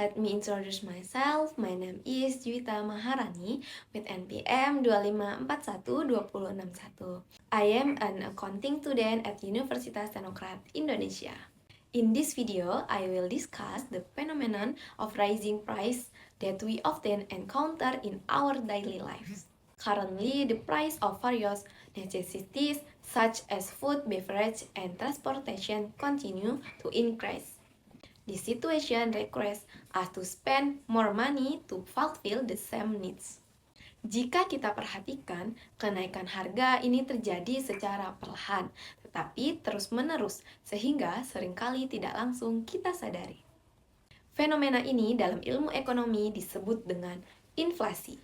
Let me introduce myself. My name is Juwita Maharani with NPM 25412061. I am an accounting student at Universitas Teknokrat Indonesia. In this video, I will discuss the phenomenon of rising price that we often encounter in our daily lives. Currently, the price of various necessities such as food, beverage, and transportation continue to increase. This situation requires us to spend more money to fulfill the same needs. Jika kita perhatikan, kenaikan harga ini terjadi secara perlahan, tetapi terus-menerus, sehingga seringkali tidak langsung kita sadari. Fenomena ini dalam ilmu ekonomi disebut dengan inflasi.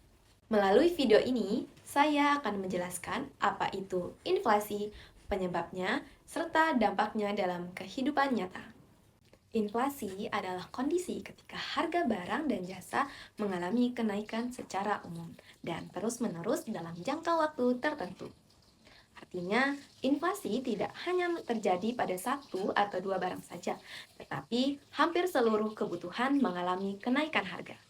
Melalui video ini, saya akan menjelaskan apa itu inflasi, penyebabnya, serta dampaknya dalam kehidupan nyata. Inflasi adalah kondisi ketika harga barang dan jasa mengalami kenaikan secara umum dan terus-menerus dalam jangka waktu tertentu. Artinya, inflasi tidak hanya terjadi pada satu atau dua barang saja, tetapi hampir seluruh kebutuhan mengalami kenaikan harga.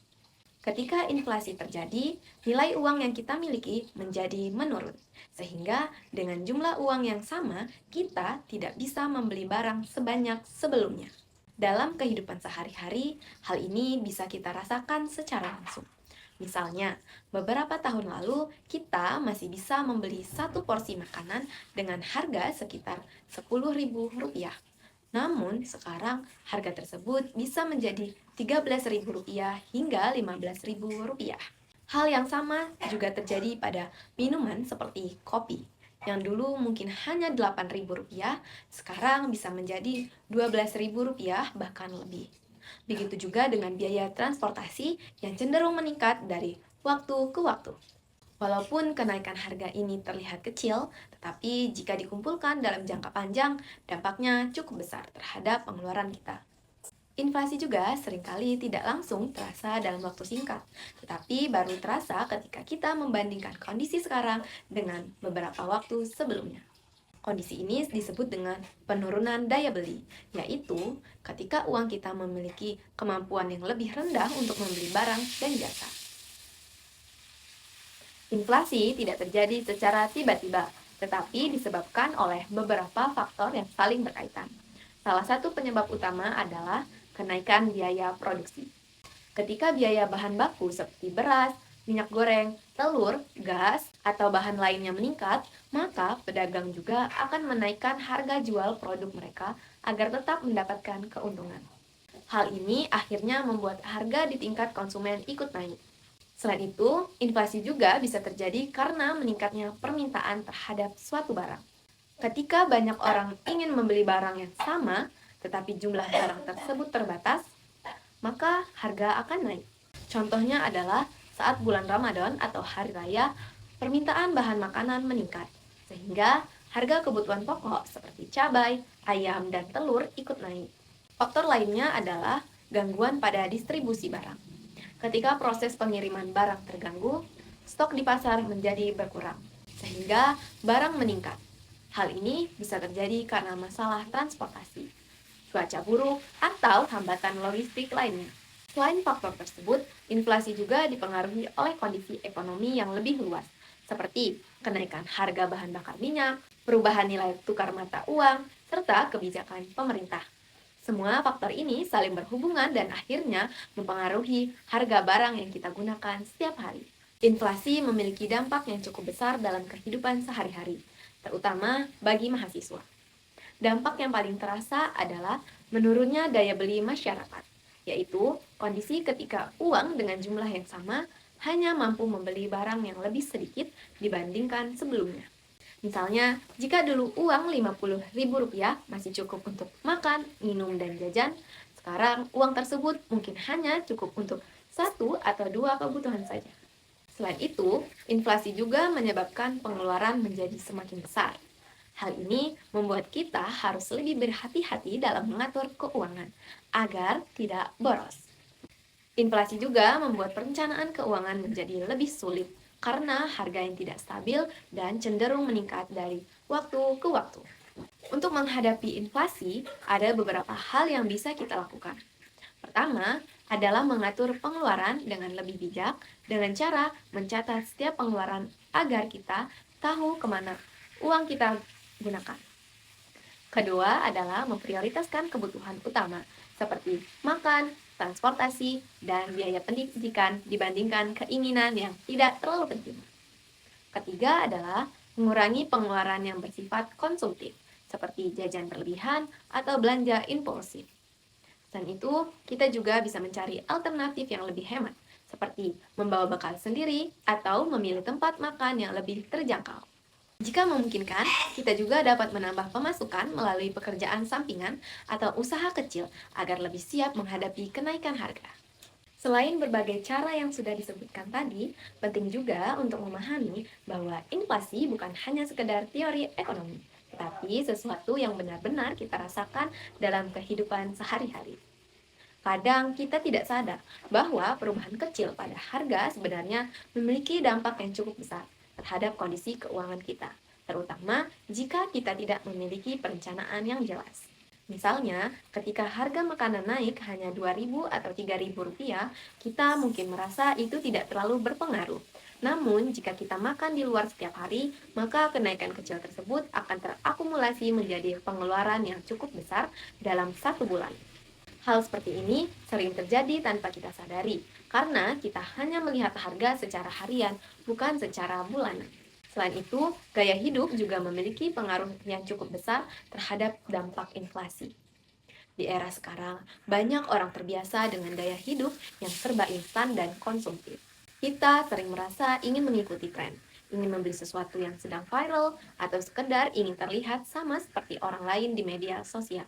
Ketika inflasi terjadi, nilai uang yang kita miliki menjadi menurun, sehingga dengan jumlah uang yang sama, kita tidak bisa membeli barang sebanyak sebelumnya. Dalam kehidupan sehari-hari, hal ini bisa kita rasakan secara langsung. Misalnya, beberapa tahun lalu kita masih bisa membeli satu porsi makanan dengan harga sekitar Rp10.000. Namun, sekarang harga tersebut bisa menjadi Rp13.000 hingga Rp15.000. Hal yang sama juga terjadi pada minuman seperti kopi, yang dulu mungkin hanya Rp8.000, sekarang bisa menjadi Rp12.000 bahkan lebih. Begitu juga dengan biaya transportasi yang cenderung meningkat dari waktu ke waktu. Walaupun kenaikan harga ini terlihat kecil, tetapi jika dikumpulkan dalam jangka panjang, dampaknya cukup besar terhadap pengeluaran kita. Inflasi juga seringkali tidak langsung terasa dalam waktu singkat, tetapi baru terasa ketika kita membandingkan kondisi sekarang dengan beberapa waktu sebelumnya. Kondisi ini disebut dengan penurunan daya beli, yaitu ketika uang kita memiliki kemampuan yang lebih rendah untuk membeli barang dan jasa. Inflasi tidak terjadi secara tiba-tiba, tetapi disebabkan oleh beberapa faktor yang saling berkaitan. Salah satu penyebab utama adalah kenaikan biaya produksi. Ketika biaya bahan baku seperti beras, minyak goreng, telur, gas, atau bahan lainnya meningkat, maka pedagang juga akan menaikkan harga jual produk mereka agar tetap mendapatkan keuntungan. Hal ini akhirnya membuat harga di tingkat konsumen ikut naik. Selain itu, inflasi juga bisa terjadi karena meningkatnya permintaan terhadap suatu barang. Ketika banyak orang ingin membeli barang yang sama, tetapi jumlah barang tersebut terbatas, maka harga akan naik. Contohnya adalah saat bulan Ramadan atau hari raya, permintaan bahan makanan meningkat, sehingga harga kebutuhan pokok seperti cabai, ayam, dan telur ikut naik. Faktor lainnya adalah gangguan pada distribusi barang. Ketika proses pengiriman barang terganggu, stok di pasar menjadi berkurang, sehingga barang meningkat. Hal ini bisa terjadi karena masalah transportasi, cuaca buruk, atau hambatan logistik lainnya. Selain faktor tersebut, inflasi juga dipengaruhi oleh kondisi ekonomi yang lebih luas, seperti kenaikan harga bahan bakar minyak, perubahan nilai tukar mata uang, serta kebijakan pemerintah. Semua faktor ini saling berhubungan dan akhirnya mempengaruhi harga barang yang kita gunakan setiap hari. Inflasi memiliki dampak yang cukup besar dalam kehidupan sehari-hari, terutama bagi mahasiswa. Dampak yang paling terasa adalah menurunnya daya beli masyarakat, yaitu kondisi ketika uang dengan jumlah yang sama hanya mampu membeli barang yang lebih sedikit dibandingkan sebelumnya. Misalnya, jika dulu uang Rp50.000 masih cukup untuk makan, minum, dan jajan, sekarang uang tersebut mungkin hanya cukup untuk satu atau dua kebutuhan saja. Selain itu, inflasi juga menyebabkan pengeluaran menjadi semakin besar. Hal ini membuat kita harus lebih berhati-hati dalam mengatur keuangan agar tidak boros. Inflasi juga membuat perencanaan keuangan menjadi lebih sulit karena harga yang tidak stabil dan cenderung meningkat dari waktu ke waktu. Untuk menghadapi inflasi, ada beberapa hal yang bisa kita lakukan. Pertama, adalah mengatur pengeluaran dengan lebih bijak dengan cara mencatat setiap pengeluaran agar kita tahu kemana uang kita gunakan. Kedua adalah memprioritaskan kebutuhan utama seperti makan, transportasi, dan biaya pendidikan dibandingkan keinginan yang tidak terlalu penting. Ketiga adalah mengurangi pengeluaran yang bersifat konsumtif, seperti jajan berlebihan atau belanja impulsif. Selain itu, kita juga bisa mencari alternatif yang lebih hemat, seperti membawa bekal sendiri atau memilih tempat makan yang lebih terjangkau. Jika memungkinkan, kita juga dapat menambah pemasukan melalui pekerjaan sampingan atau usaha kecil agar lebih siap menghadapi kenaikan harga. Selain berbagai cara yang sudah disebutkan tadi, penting juga untuk memahami bahwa inflasi bukan hanya sekedar teori ekonomi, tetapi sesuatu yang benar-benar kita rasakan dalam kehidupan sehari-hari. Kadang kita tidak sadar bahwa perubahan kecil pada harga sebenarnya memiliki dampak yang cukup besar terhadap kondisi keuangan kita, terutama jika kita tidak memiliki perencanaan yang jelas. Misalnya, ketika harga makanan naik hanya Rp2.000 atau Rp3.000, kita mungkin merasa itu tidak terlalu berpengaruh. Namun, jika kita makan di luar setiap hari, maka kenaikan kecil tersebut akan terakumulasi menjadi pengeluaran yang cukup besar dalam 1 bulan. Hal seperti ini sering terjadi tanpa kita sadari, karena kita hanya melihat harga secara harian, bukan secara bulanan. Selain itu, gaya hidup juga memiliki pengaruh yang cukup besar terhadap dampak inflasi. Di era sekarang, banyak orang terbiasa dengan gaya hidup yang serba instan dan konsumtif. Kita sering merasa ingin mengikuti tren, ingin membeli sesuatu yang sedang viral, atau sekedar ingin terlihat sama seperti orang lain di media sosial.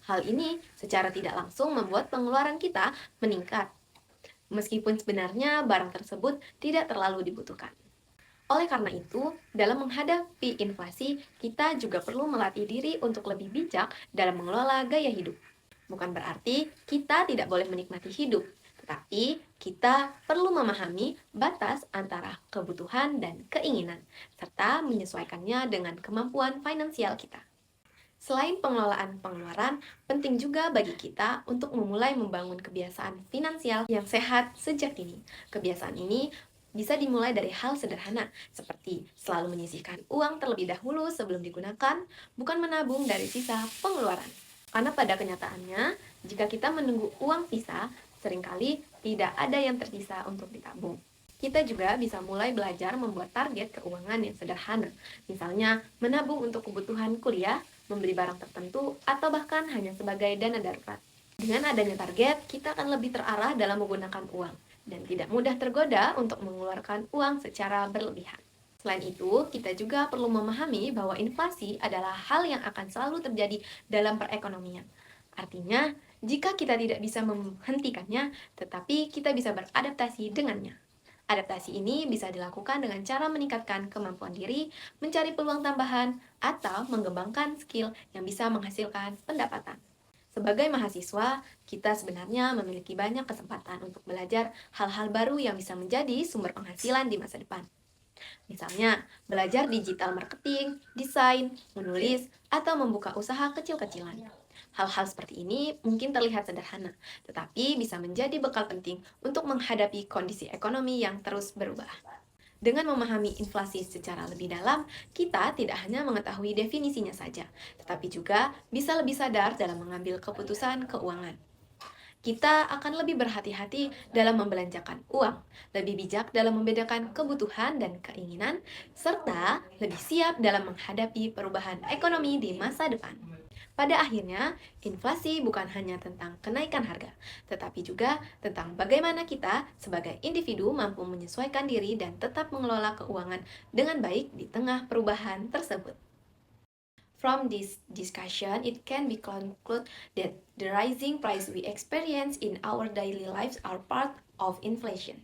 Hal ini secara tidak langsung membuat pengeluaran kita meningkat, meskipun sebenarnya barang tersebut tidak terlalu dibutuhkan. Oleh karena itu, dalam menghadapi inflasi, kita juga perlu melatih diri untuk lebih bijak dalam mengelola gaya hidup. Bukan berarti kita tidak boleh menikmati hidup, tetapi kita perlu memahami batas antara kebutuhan dan keinginan, serta menyesuaikannya dengan kemampuan finansial kita. Selain pengelolaan pengeluaran, penting juga bagi kita untuk memulai membangun kebiasaan finansial yang sehat sejak dini. Kebiasaan ini bisa dimulai dari hal sederhana, seperti selalu menyisihkan uang terlebih dahulu sebelum digunakan, bukan menabung dari sisa pengeluaran. Karena pada kenyataannya, jika kita menunggu uang sisa, seringkali tidak ada yang tersisa untuk ditabung. Kita juga bisa mulai belajar membuat target keuangan yang sederhana, misalnya menabung untuk kebutuhan kuliah, membeli barang tertentu, atau bahkan hanya sebagai dana darurat. Dengan adanya target, kita akan lebih terarah dalam menggunakan uang dan tidak mudah tergoda untuk mengeluarkan uang secara berlebihan. Selain itu, kita juga perlu memahami bahwa inflasi adalah hal yang akan selalu terjadi dalam perekonomian. Artinya, jika kita tidak bisa menghentikannya, tetapi kita bisa beradaptasi dengannya. Adaptasi ini bisa dilakukan dengan cara meningkatkan kemampuan diri, mencari peluang tambahan, atau mengembangkan skill yang bisa menghasilkan pendapatan. Sebagai mahasiswa, kita sebenarnya memiliki banyak kesempatan untuk belajar hal-hal baru yang bisa menjadi sumber penghasilan di masa depan. Misalnya, belajar digital marketing, desain, menulis, atau membuka usaha kecil-kecilan. Hal-hal seperti ini mungkin terlihat sederhana, tetapi bisa menjadi bekal penting untuk menghadapi kondisi ekonomi yang terus berubah. Dengan memahami inflasi secara lebih dalam, kita tidak hanya mengetahui definisinya saja, tetapi juga bisa lebih sadar dalam mengambil keputusan keuangan. Kita akan lebih berhati-hati dalam membelanjakan uang, lebih bijak dalam membedakan kebutuhan dan keinginan, serta lebih siap dalam menghadapi perubahan ekonomi di masa depan. Pada akhirnya, inflasi bukan hanya tentang kenaikan harga, tetapi juga tentang bagaimana kita sebagai individu mampu menyesuaikan diri dan tetap mengelola keuangan dengan baik di tengah perubahan tersebut. From this discussion, it can be concluded that the rising price we experience in our daily lives are part of inflation.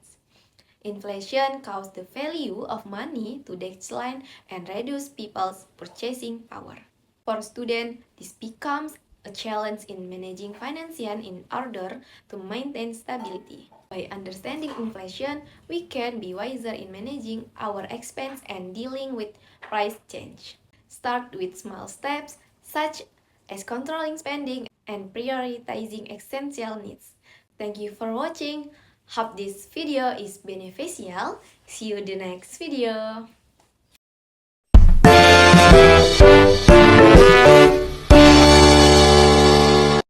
Inflation causes the value of money to decline and reduce people's purchasing power. For students, this becomes a challenge in managing finances in order to maintain stability. By understanding inflation, we can be wiser in managing our expense and dealing with price change. Start with small steps, such as controlling spending and prioritizing essential needs. Thank you for watching. Hope this video is beneficial. See you the next video.